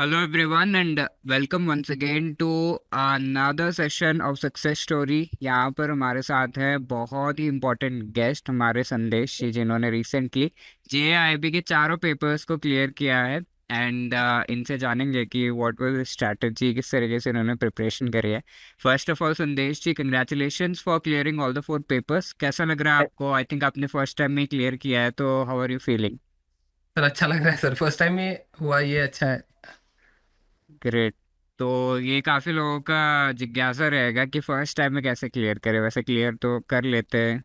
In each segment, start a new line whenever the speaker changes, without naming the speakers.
Hello everyone and welcome once again to another session of success story। यहाँ पर हमारे साथ है बहुत ही इम्पोर्टेंट गेस्ट हमारे संदेश जी, जिन्होंने रिसेंटली जेआईबी के चारों पेपर्स को क्लियर किया है। एंड इनसे जानेंगे कि व्हाट वाज द स्ट्रैटेजी, किस तरीके से इन्होंने प्रिपरेशन करी है। First of all Sandesh ji, congratulations for clearing all the 4 papers. कैसा लग रहा है आपको? आई थिंक आपने फर्स्ट टाइम में क्लियर किया है, तो how are you feeling?
Sir अच्छा लग रहा है सर। फर्स्ट टाइम ये हुआ, ये अच्छा है।
ग्रेट। तो ये काफ़ी लोगों का जिज्ञासा रहेगा कि फर्स्ट टाइम में कैसे क्लियर करें। वैसे क्लियर तो कर लेते हैं,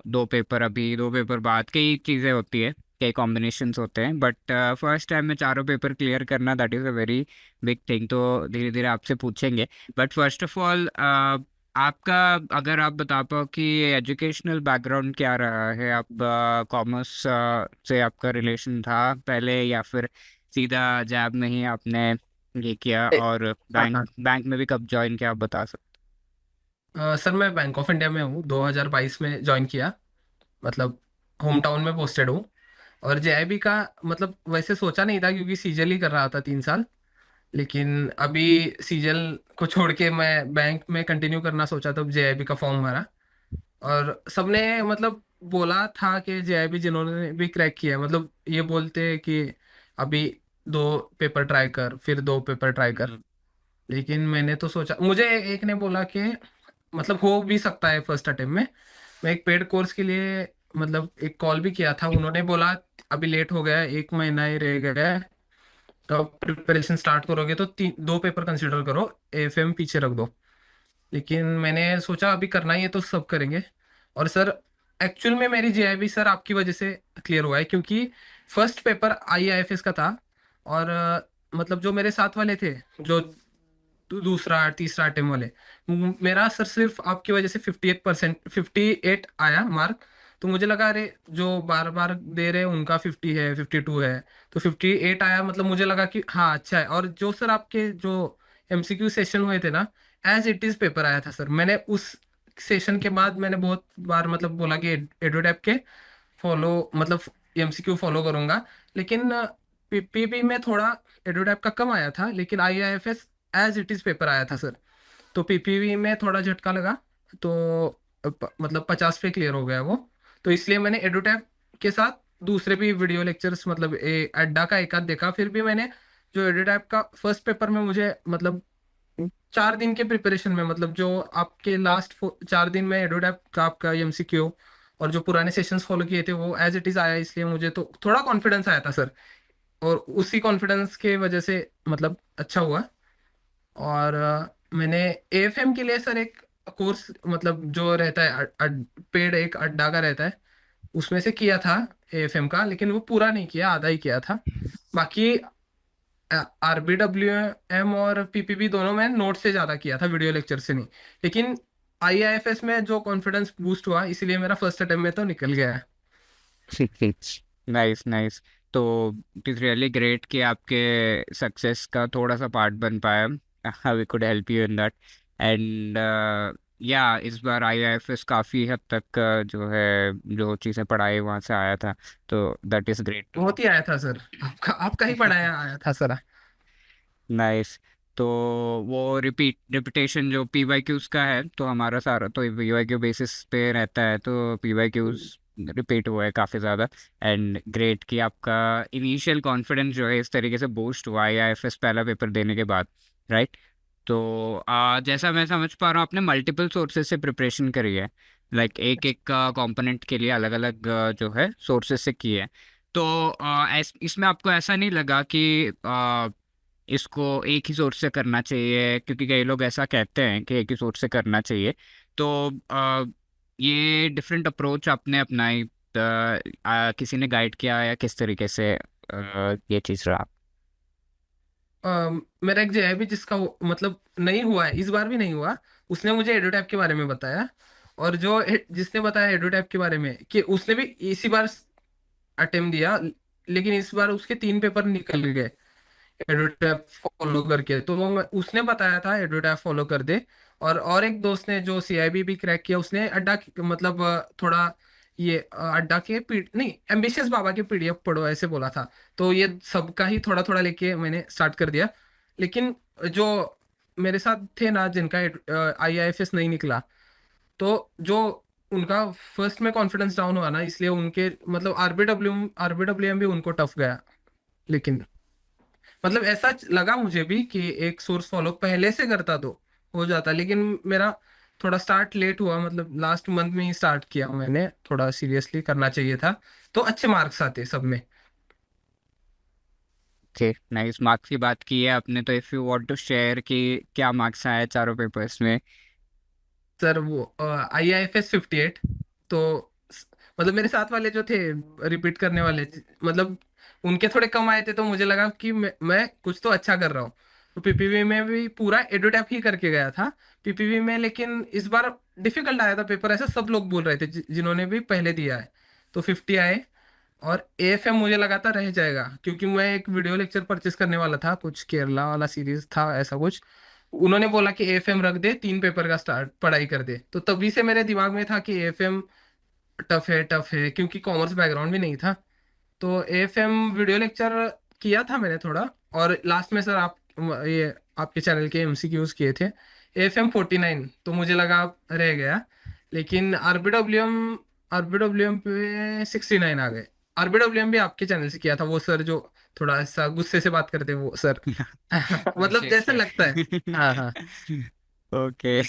2 पेपर अभी, 2 पेपर बाद, कई चीज़ें होती है, कई कॉम्बिनेशंस होते हैं, बट फर्स्ट टाइम में चारों पेपर क्लियर करना that is a very big thing. तो धीरे धीरे आपसे पूछेंगे, बट फर्स्ट ऑफ ऑल आपका, अगर आप बता पाओ कि एजुकेशनल बैकग्राउंड क्या रहा है। आप कॉमर्स से आपका रिलेशन था पहले, या फिर सीधा जैब में ही आपने ये किया, और
हाँ
बैंक
हाँ।
बैंक में भी कब ज्वाइन किया आप बता सकते?
सर मैं बैंक ऑफ इंडिया में हूँ, 2022 में ज्वाइन किया। मतलब होम टाउन में पोस्टेड हूँ। और जेआईबी का मतलब वैसे सोचा नहीं था, क्योंकि सीजल ही कर रहा था 3 साल। लेकिन अभी सीजल को छोड़ के मैं बैंक में कंटिन्यू करना सोचा, तब जेआईबी का फॉर्म भरा। और सबने मतलब बोला था कि जेआईबी जिन्होंने भी क्रैक किया है, मतलब ये बोलते हैं कि अभी 2 पेपर ट्राई कर, फिर 2 पेपर ट्राई कर।
हम्म।
लेकिन मैंने तो सोचा, मुझे एक ने बोला कि मतलब हो भी सकता है फर्स्ट अटेम्प्ट में। मैं एक पेड कोर्स के लिए मतलब एक कॉल भी किया था, उन्होंने बोला अभी लेट हो गया है, 1 महीना ही रह गया है। तो अब प्रिपरेशन स्टार्ट करोगे तो 2 पेपर कंसिडर करो, एफएम पीछे रख दो। लेकिन मैंने सोचा अभी करना ही है तो सब करेंगे। और सर एक्चुअल में मेरी जेआईबी सर आपकी वजह से क्लियर हुआ है, क्योंकि फर्स्ट पेपर आईआईएफएस का था। और मतलब जो मेरे साथ वाले थे, जो दूसरा तीसरा अटेम्प्ट वाले, मेरा सर सिर्फ आपकी वजह से 58%, 58 आया मार्क। तो मुझे लगा अरे जो बार बार दे रहे हैं उनका 50 है, 52 है, तो 58 आया। मतलब मुझे लगा कि हाँ अच्छा है। और जो सर आपके जो एमसीक्यू सेशन हुए थे ना, एज इट इज पेपर आया था सर। मैंने उस सेशन के बाद मैंने बहुत बार मतलब बोला कि एडोटैप के फॉलो मतलब एमसीक्यू फॉलो करूंगा। लेकिन पीपी में थोड़ा एडोटैप का कम आया था, लेकिन आईआईएफएस एज इट इज पेपर आया था सर। तो पीपीवी में थोड़ा झटका लगा। तो मतलब 50 पे क्लियर हो गया वो। तो इसलिए मैंने एडोटैप के साथ दूसरे भी वीडियो लेक्चर्स मतलब अड्डा का एक आध देखा। फिर भी मैंने जो एडोटैप का फर्स्ट पेपर में मुझे मतलब 4 दिन के प्रिपरेशन में, मतलब जो आपके लास्ट 4 दिन में एडोडैप का आपका एमसीक्यू और जो पुराने सेशंस फॉलो किए थे वो एज इट इज आया, इसलिए मुझे तो थोड़ा कॉन्फिडेंस आया था सर। और उसी कॉन्फिडेंस के वजह से मतलब अच्छा हुआ। और मैंने एएफएम के लिए सर एक कोर्स मतलब जो रहता है पेड एक अड्डा का रहता है, उसमें से किया था एएफएम का। लेकिन वो पूरा नहीं किया, आधा ही किया था। बाकी आरबीडब्ल्यू एम और पीपीबी दोनों में नोट से ज्यादा किया था, वीडियो लेक्चर से नहीं। लेकिन आईआईएफएस में जो कॉन्फिडेंस बूस्ट हुआ, इसलिए मेरा फर्स्ट अटेम्प्ट में तो निकल गया है।
Nice nice. तो इट इज़ रियली ग्रेट कि आपके सक्सेस का थोड़ा सा पार्ट बन पाया। We could help you in that. And या इस बार आईआईएफएस काफ़ी हद तक जो है, जो चीज़ें पढ़ाई वहाँ से आया था, तो that is great to know.
बहुत ही आया था सर, आपका ही पढ़ाया आया था सर।
नाइस। तो वो रिपीटेशन जो पी वाई क्यूज़ का है, तो हमारा सारा तो पी वाई क्यू बेसिस पे रहता है, तो पी वाई क्यूज़ रिपीट हुआ है काफ़ी ज़्यादा। एंड ग्रेट कि आपका इनिशियल कॉन्फिडेंस जो है इस तरीके से बूस्ट हुआ है आईएफएस पहला पेपर देने के बाद, राइट? तो जैसा मैं समझ पा रहा हूँ, आपने मल्टीपल सोर्सेज से प्रिपरेशन करी है, लाइक एक एक कंपोनेंट के लिए अलग अलग जो है सोर्सेज से की है। तो इसमें आपको ऐसा नहीं लगा कि इसको एक ही सोर्स से करना चाहिए? क्योंकि कई लोग ऐसा कहते हैं कि एक ही सोर्स से करना चाहिए। तो ये डिफरेंट अप्रोच आपने अपनाई, किसी ने गाइड किया या किस तरीके से ये चीज़ रहा?
मेरा एक जो है भी जिसका मतलब नहीं हुआ है, इस बार भी नहीं हुआ, उसने मुझे एडोटैप के बारे में बताया। और जो जिसने बताया एडोटैप के बारे में कि उसने भी इसी बार अटेम्प्ट दिया, लेकिन इस बार उसके 3 पेपर निकल गए एडोटैप फॉलो करके। तो उसने बताया था एडोटैप फॉलो कर दे। और एक दोस्त ने जो सीआईबी भी क्रैक किया, उसने अड्डा मतलब थोड़ा ये अड्डा के नहीं, एम्बिशियस बाबा के पीडीएफ पढ़ो ऐसे बोला था। तो ये सबका ही थोड़ा थोड़ा लेके मैंने स्टार्ट कर दिया। लेकिन जो मेरे साथ थे ना, जिनका IIFS नहीं निकला, तो जो उनका फर्स्ट में कॉन्फिडेंस डाउन हुआ ना, इसलिए उनके मतलब आरबीडब्ल्यूएम भी उनको टफ गया। लेकिन मतलब ऐसा लगा मुझे भी कि एक सोर्स फॉलो पहले से करता तो हो जाता, लेकिन मेरा थोड़ा स्टार्ट लेट हुआ, मतलब लास्ट मंथ में ही स्टार्ट किया मैंने, थोड़ा सीरियसली करना चाहिए था, तो अच्छे मार्क्स आते सब में।
Okay, nice. मार्क्स की बात की है आपने, तो if you want to share कि क्या मार्क्स आए चारों पेपर्स में?
सर वो IIFS 58, तो स- मतलब मेरे साथ वाले जो थे रिपीट करने वाले, मतलब उनके थोड़े कम आए थे, तो मुझे लगा कि मैं कुछ तो अच्छा कर रहा हूँ। तो PPV में भी पूरा एडोटैप ही करके गया था PPV में, लेकिन इस बार डिफिकल्ट आया था पेपर, ऐसा सब लोग बोल रहे थे जिन्होंने भी पहले दिया है। तो 50 आए। और AFM मुझे लगा था रह जाएगा, क्योंकि मैं एक वीडियो लेक्चर परचेस करने वाला था, कुछ केरला वाला सीरीज था ऐसा कुछ। उन्होंने बोला कि AFM रख दे, 3 पेपर का स्टार्ट पढ़ाई कर दे, तो तभी से मेरे दिमाग में था कि AFM टफ है, क्योंकि कॉमर्स बैकग्राउंड भी नहीं था। तो AFM वीडियो लेक्चर किया था मैंने थोड़ा, और लास्ट में सर आप ये आपके चैनल के MCQs किए थे। AFM 49 तो मुझे लगा रह गया, लेकिन आरबीडब्ल्यूएम पे 69 आ गए। आरबीडब्ल्यूएम भी आपके चैनल से किया था, वो सर जो थोड़ा ऐसा गुस्से से बात करते हैं, वो सर। मतलब
अभिषेक
जैसे
सर।
लगता है। हाँ हाँ
ओके।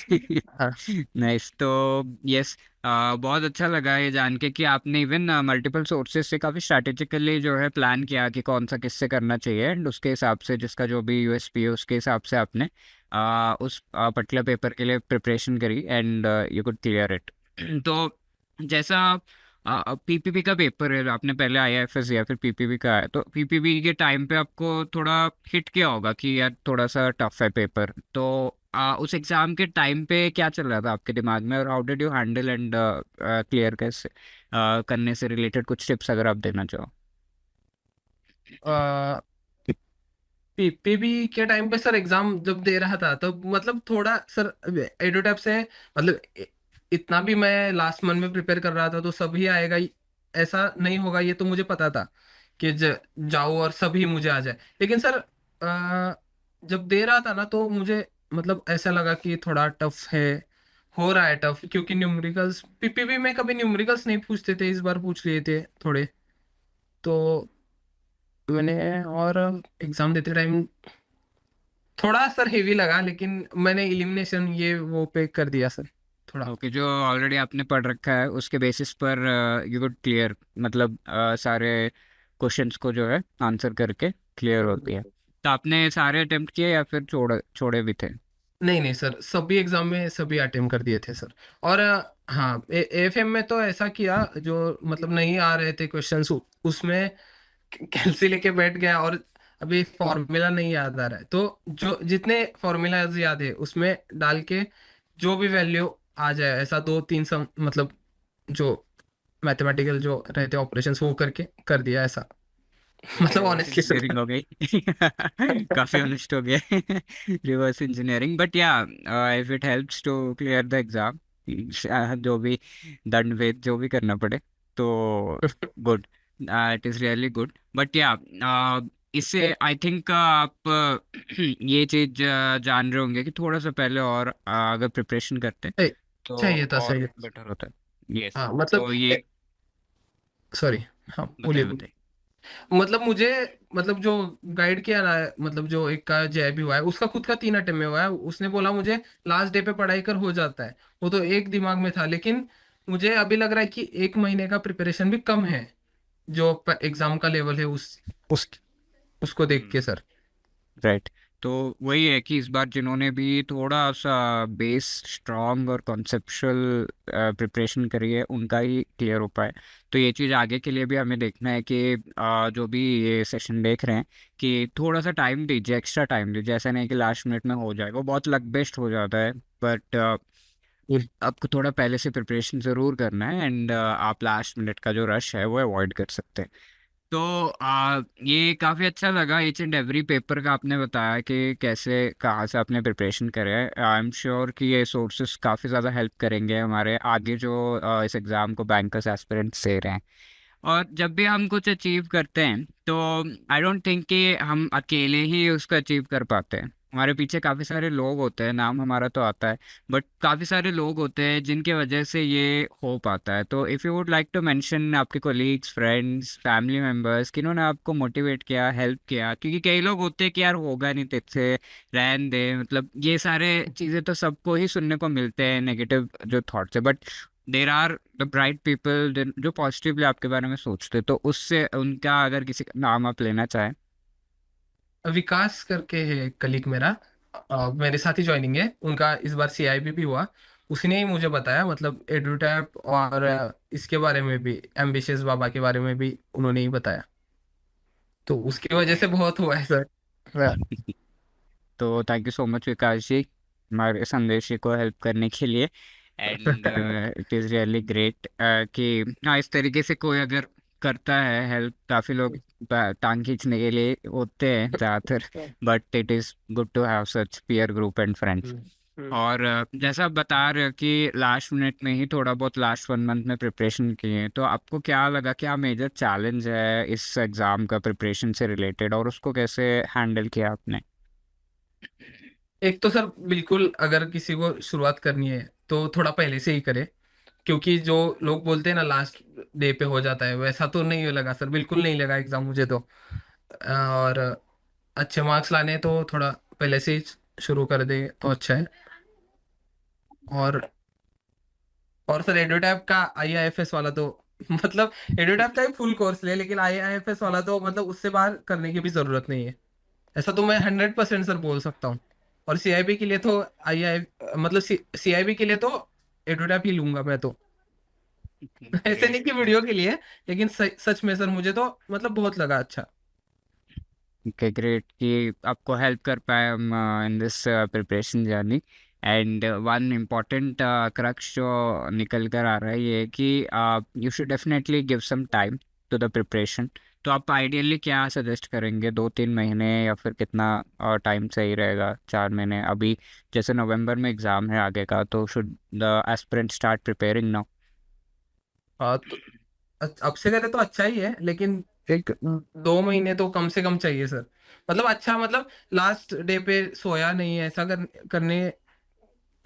हाँ।
नाइस। तो यस, बहुत अच्छा लगा ये जान के कि आपने इवन मल्टीपल सोर्सेज से काफ़ी स्ट्रैटेजिकली जो है प्लान किया कि कौन सा किससे करना चाहिए, एंड उसके हिसाब से जिसका जो भी यूएसपी है उसके हिसाब से आपने उस पर्टिकुलर पेपर के लिए प्रिपरेशन करी, and you could clear it. तो जैसा पीपीपी का पेपर है, आपने पहले आईआईएफएस या फिर पीपीपी का है, तो पीपीपी के टाइम पे आपको थोड़ा हिट किया होगा कि यार थोड़ा सा टफ है पेपर, तो उस एग्जाम के टाइम पे क्या चल रहा था आपके दिमाग में, और how did you handle and clear कैसे करने से रिलेटेड कुछ टिप्स अगर आप देना चाहो?
PPB के टाइम पे सर एग्जाम जब दे रहा था, तो मतलब थोड़ा सर एडोटैप से, मतलब इतना भी मैं लास्ट मंथ में प्रिपेयर कर रहा था तो सभी आएगा ऐसा नहीं होगा, ये तो मुझे पता था कि जाओ और सभी मुझे आ जाए। लेकिन सर जब दे रहा था ना, तो मुझे मतलब ऐसा लगा कि थोड़ा टफ है, हो रहा है टफ, क्योंकि न्यूमेरिकल्स PPB में कभी न्यूमेरिकल्स नहीं पूछते थे, इस बार पूछ लिए थे थोड़े। तो मैंने और एग्जाम देते टाइम थोड़ा सर हेवी लगा, लेकिन मैंने इलिमिनेशन ये वो पे कर दिया सर थोड़ा।
ओके, जो ऑलरेडी आपने पढ़ रखा है उसके बेसिस पर यू कुड क्लियर, मतलब सारे क्वेश्चंस को जो है आंसर करके क्लियर होती है। तो आपने सारे अटेम्प्ट किए या फिर छोड़े छोड़े भी थे?
नहीं नहीं सर, सभी एग्जाम में सभी अटेम्प्ट कर दिए थे सर। और हाँ, AFM में तो ऐसा किया, जो मतलब नहीं आ रहे थे क्वेश्चंस, उसमें कैलसी लेके बैठ गया, और अभी फॉर्मूला नहीं याद आ रहा है, तो जो जितने फॉर्मूलाज याद है उसमें डाल के जो भी वैल्यू आ जाए, ऐसा दो तीन सम मतलब जो मैथमेटिकल जो रहते ऑपरेशंस वो करके कर दिया ऐसा।
ओके,
मतलब
रिवर्स
ऑनेस्टली सर।
इंजीनियरिंग हो गई। काफी ऑनेस्ट हो गए। रिवर्स इंजीनियरिंग, बट या if it helps to clear the exam, जो भी दंड भेद जो भी करना पड़े, तो good, it is really good. But या इससे आई थिंक आप ये चीज जान रहे होंगे कि थोड़ा सा पहले और अगर प्रिपरेशन करते तो
चाहिए था,
और
सही।
बेटर होता है। यस।
हाँ मतलब
तो ये
सॉरी। हाँ बोलिए
बताइए
बोलिए।
बताइए।
मतलब मुझे, मतलब जो गाइड किया ना, मतलब जो एक का जय भी हुआ है, उसका खुद का 3 अटेम्प्ट में हुआ है, उसने बोला मुझे लास्ट डे पे पढ़ाई कर हो जाता है, वो तो एक दिमाग में था। लेकिन मुझे अभी लग रहा है कि 1 महीने का प्रिपरेशन भी कम है, जो एग्जाम का लेवल है उस उसको देख के सर।
राइट। तो वही है कि इस बार जिन्होंने भी थोड़ा सा बेस स्ट्रांग और कॉन्सेप्चुअल प्रिपरेशन करी है उनका ही क्लियर हो पाए। तो ये चीज़ आगे के लिए भी हमें देखना है कि जो भी ये सेशन देख रहे हैं कि थोड़ा सा टाइम दीजिए, एक्स्ट्रा टाइम दीजिए, ऐसा नहीं कि लास्ट मिनट में हो जाए, वो बहुत लक बेस्ट हो जाता है। बट आपको थोड़ा पहले से प्रिपरेशन ज़रूर करना है, एंड आप लास्ट मिनट का जो रश है वो अवॉइड कर सकते हैं। तो ये काफ़ी अच्छा लगा, ईच एंड एवरी पेपर का आपने बताया कि कैसे कहाँ से आपने प्रिपरेशन करे है। आई एम श्योर कि ये सोर्सेस काफ़ी ज़्यादा हेल्प करेंगे हमारे आगे जो इस एग्ज़ाम को बैंकर्स एस्पिरेंट्स दे रहे हैं। और जब भी हम कुछ अचीव करते हैं तो आई डोंट थिंक कि हम अकेले ही उसको अचीव कर पाते हैं। हमारे पीछे काफ़ी सारे लोग होते हैं, नाम हमारा तो आता है, बट काफ़ी सारे लोग होते हैं जिनके वजह से ये हो पाता है। तो if you would like to mention आपके कोलीग्स, फ्रेंड्स, फैमिली मेम्बर्स किन्होंने आपको मोटिवेट किया, हेल्प किया, क्योंकि कई लोग होते हैं कि यार होगा नहीं तेरे, रहन दे, मतलब ये सारे चीज़ें तो सबको ही सुनने को मिलते हैं, नेगेटिव जो थॉट्स है, but there are the bright people जो पॉजिटिवली आपके बारे में सोचते, तो उससे उनका अगर किसी का नाम आप लेना चाहें।
विकास करके है कलीग मेरा, मेरे साथ ही ज्वाइनिंग है उनका, इस बार सीआईबी भी हुआ। उसने ही मुझे बताया, मतलब एडुटैप और इसके बारे में भी, एम्बिशियस बाबा के बारे में भी उन्होंने ही बताया। तो उसकी वजह से बहुत हुआ है सर। हाँ।
तो थैंक यू सो मच विकास जी, हमारे संदेशी को हेल्प करने के लिए। And it is really great कि हाँ इस तरीके से कोई अगर करता है हेल्प, काफ़ी लोग टांग खींचने के लिए होते हैं ज़्यादातर, but it is good to have such peer group and friends.
Hmm, hmm.
और जैसा आप बता रहे हो कि लास्ट मिनट में ही थोड़ा बहुत लास्ट 1 मंथ में प्रिपरेशन किए, तो आपको क्या लगा, क्या मेजर चैलेंज है इस एग्ज़ाम का प्रिपरेशन से रिलेटेड, और उसको कैसे हैंडल किया आपने?
एक तो सर बिल्कुल, अगर किसी को शुरुआत करनी है तो थोड़ा पहले से ही करे, क्योंकि जो लोग बोलते हैं ना लास्ट डे पे हो जाता है, वैसा तो नहीं लगा सर, बिल्कुल नहीं लगा एग्जाम मुझे तो। और अच्छे मार्क्स लाने हैं तो थोड़ा पहले से ही शुरू कर दे तो अच्छा है। और सर एडोटैप का आईआईएफएस वाला तो मतलब एडोटैप का ही फुल कोर्स ले, लेकिन आईआईएफएस वाला तो मतलब उससे बाहर करने की भी जरूरत नहीं है, ऐसा तो मैं 100% सर बोल सकता हूँ। और सीआईबी के लिए तो आई आई मतलब सीआईबी के लिए तो एडोटैप ही लूंगा मैं तो। ऐसे नहीं
ग्रेट।
कि वीडियो के लिए, लेकिन सच में सर मुझे तो मतलब बहुत लगा अच्छा।
ओके ग्रेट कि आपको हेल्प कर पाए हम in this preparation journey. And one important crux जो निकल कर आ रहा है ये कि you should definitely give some time to the preparation. तो आप आइडियली क्या सजेस्ट करेंगे, 2-3 महीने या फिर कितना और टाइम सही रहेगा, 4 महीने? अभी जैसे नवंबर में एग्ज़ाम है आगे का, तो should the aspirant start preparing now?
हाँ तो अब से करे तो अच्छा ही है, लेकिन एक 2 महीने तो कम से कम चाहिए सर। मतलब अच्छा, मतलब लास्ट डे पे सोया नहीं है, ऐसा करने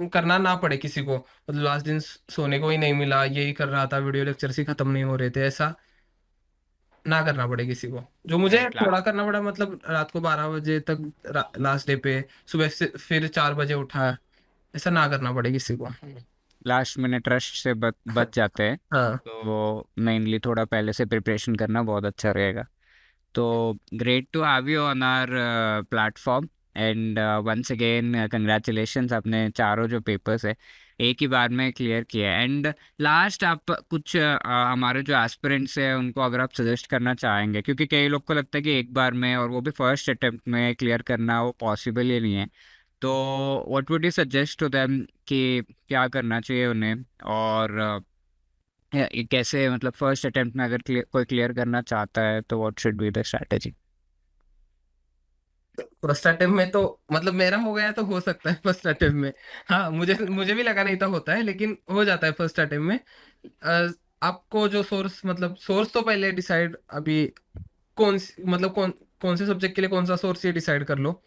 करना ना पड़े किसी को, मतलब लास्ट दिन सोने को ही नहीं मिला, यही कर रहा था, वीडियो लेक्चर ही खत्म नहीं हो रहे थे, ऐसा ना करना पड़े किसी को। जो मुझे
राइट।
थोड़ा करना पड़ा, मतलब रात को 12 बजे तक लास्ट डे पे, सुबह से फिर 4 बजे उठा, ऐसा ना करना पड़े किसी को।
लास्ट मिनट रश से बच जाते हैं,
हाँ।
तो मेनली थोड़ा पहले से प्रिपरेशन करना बहुत अच्छा रहेगा। तो great to have you on our platform. And once again congratulations, आपने चारों जो पेपर्स है एक ही बार में क्लियर किया। एंड लास्ट आप कुछ हमारे जो एस्पिरेंट्स हैं उनको अगर आप सजेस्ट करना चाहेंगे, क्योंकि कई लोग को लगता है कि एक बार में और वो भी फर्स्ट अटेम्प्ट में क्लियर करना वो पॉसिबल ही नहीं है, तो what would you suggest to them कि क्या करना चाहिए उन्हें, और ये कैसे, मतलब फर्स्ट अटेम्प्ट में अगर कोई क्लियर करना चाहता है तो what should be the strategy?
First attempt में तो मतलब मेरा हो गया तो हो सकता है फर्स्ट अटेम्प्ट में। हाँ, मुझे मुझे भी लगा नहीं था होता है, लेकिन हो जाता है फर्स्ट अटेम्प्ट में। आपको जो सोर्स, मतलब सोर्स तो पहले डिसाइड, अभी मतलब कौन से सब्जेक्ट के लिए कौन सा सोर्स, ये डिसाइड कर लो।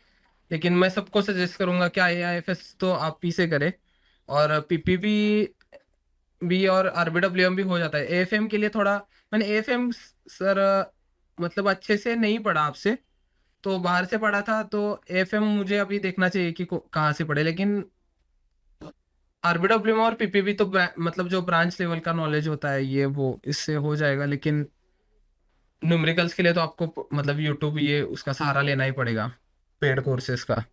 लेकिन मैं सबको सजेस्ट करूंगा कि आईआईएफएस तो आप पी से करें, और पीपीबी भी और आरबीडब्ल्यूएम भी हो जाता है। एएफएम के लिए थोड़ा, मैंने एएफएम सर मतलब अच्छे से नहीं पढ़ा आपसे, तो बाहर से पढ़ा था, तो एएफएम मुझे अभी देखना चाहिए कि कहाँ से पढ़े। लेकिन आरबीडब्ल्यूएम और पीपीबी तो मतलब जो ब्रांच लेवल का नॉलेज होता है ये वो इससे हो जाएगा। लेकिन न्यूमेरिकल्स के लिए तो आपको मतलब यूट्यूब ये उसका सहारा लेना ही पड़ेगा, पेड कोर्सेज का।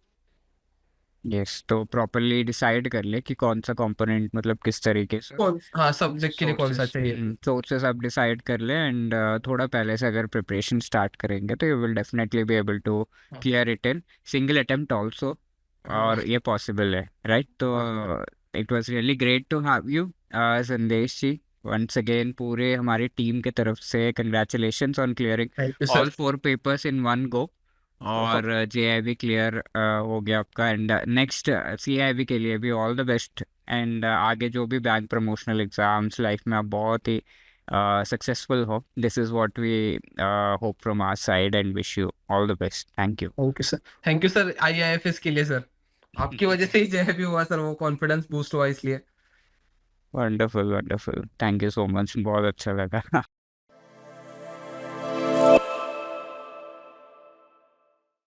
यस, तो प्रॉपरली डिसाइड कर ले कि कौन सा कंपोनेंट, मतलब किस तरीके से
हाँ, सब्जेक्ट के लिए कौन सा
सोर्सेस
चाहिए।
सोर्सेस आप डिसाइड कर ले। एंड थोड़ा पहले से अगर प्रिपरेशन स्टार्ट करेंगे तो you will definitely be able to
हाँ,
clear it in single attempt also,
हाँ,
और ये पॉसिबल है, राइट? तो
हाँ।
It was really great to have you Sandesh ji. Once again पूरे हमारी टीम के तरफ से congratulations on clearing
thank you
all
sir.
4 papers in one go. और जेआईबी क्लियर हो गया आपका, एंड नेक्स्ट सीआईबी के लिए भी ऑल द बेस्ट। एंड आगे जो भी बैंक प्रमोशनल एग्जाम्स लाइफ में आप बहुत ही सक्सेसफुल हो. This is what we hope from our side and wish you all the best. Thank you.
Okay sir, thank you sir IIFS के लिए सर, आपकी वजह से ही जय भी हुआ सर, वो कॉन्फिडेंस बूस्ट हुआ इसलिए.
Wonderful wonderful. Thank you so much. बहुत अच्छा लगा.